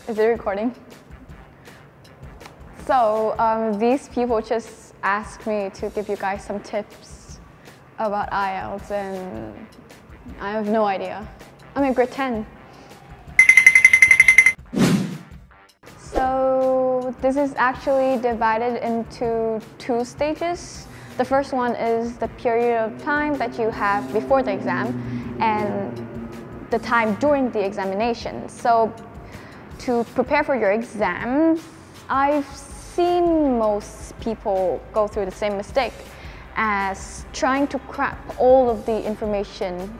Is it recording? So these people just asked me to give you guys some tips about IELTS, and I have no idea. I'm in grade 10. So this is actually divided into 2 stages. The first one is the period of time that you have before the exam and the time during the examination. So to prepare for your exams, I've seen most people go through the same mistake as trying to cram all of the information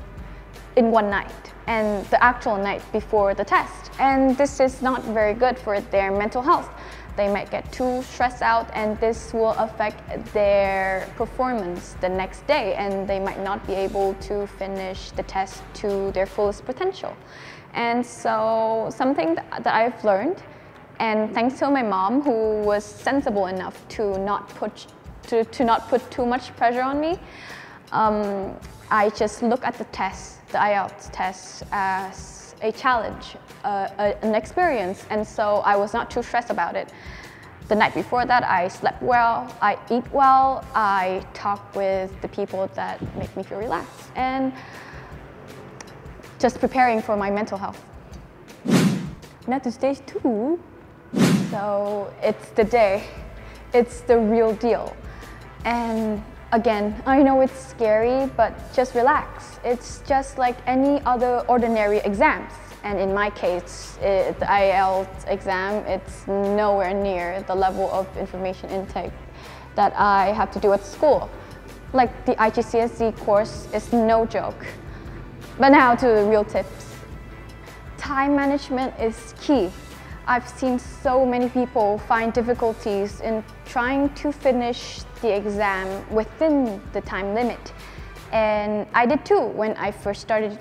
in one night and the actual night before the test. And this is not very good for their mental health. They might get too stressed out, and this will affect their performance the next day, and they might not be able to finish the test to their fullest potential. And so something that I've learned, and thanks to my mom, who was sensible enough to not put too much pressure on me, I just look at the test, the IELTS test, as a challenge, an experience, and so I was not too stressed about it. The night before that, I slept well, I eat well, I talk with the people that make me feel relaxed, and just preparing for my mental health. Now to stage 2. So it's the day, it's the real deal. And again, I know it's scary, but just relax. It's just like any other ordinary exams. And in my case, the IELTS exam, it's nowhere near the level of information intake that I have to do at school. Like the IGCSE course is no joke. But now to the real tips. Time management is key. I've seen so many people find difficulties in trying to finish the exam within the time limit. And I did too when I first started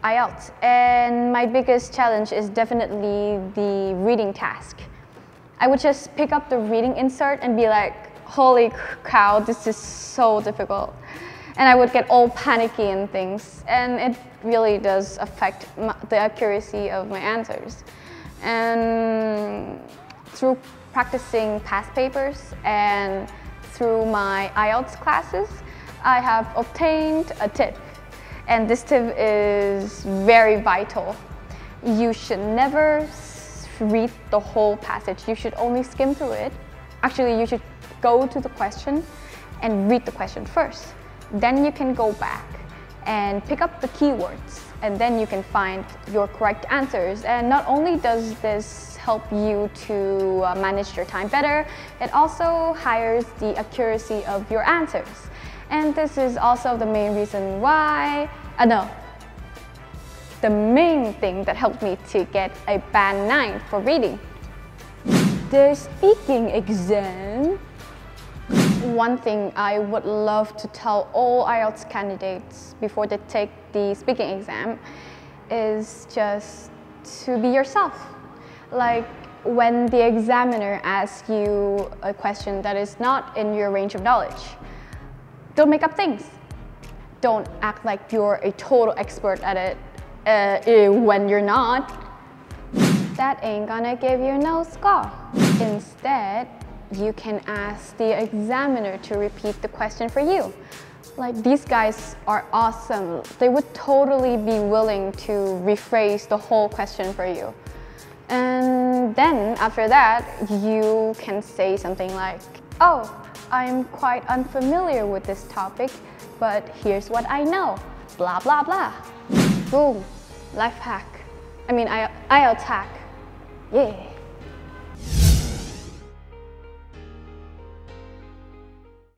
IELTS. And my biggest challenge is definitely the reading task. I would just pick up the reading insert and be like, holy cow, this is so difficult. And I would get all panicky and things. And it really does affect the accuracy of my answers. And through practicing past papers and through my IELTS classes, I have obtained a tip. And this tip is very vital. You should never read the whole passage. You should only skim through it. Actually, you should go to the question and read the question first. Then you can go back and pick up the keywords, and then you can find your correct answers. And not only does this help you to manage your time better, it also higher the accuracy of your answers. And this is also the main reason why, the main thing that helped me to get a band 9 for reading. The speaking exam. One thing I would love to tell all IELTS candidates before they take the speaking exam is just to be yourself. Like when the examiner asks you a question that is not in your range of knowledge, don't make up things. Don't act like you're a total expert at it when you're not. That ain't gonna give you no score. Instead, you can ask the examiner to repeat the question for you. Like, these guys are awesome. They would totally be willing to rephrase the whole question for you. And then after that, you can say something like, oh, I'm quite unfamiliar with this topic, but here's what I know, blah, blah, blah. Boom, life hack. IELTS hack, yeah.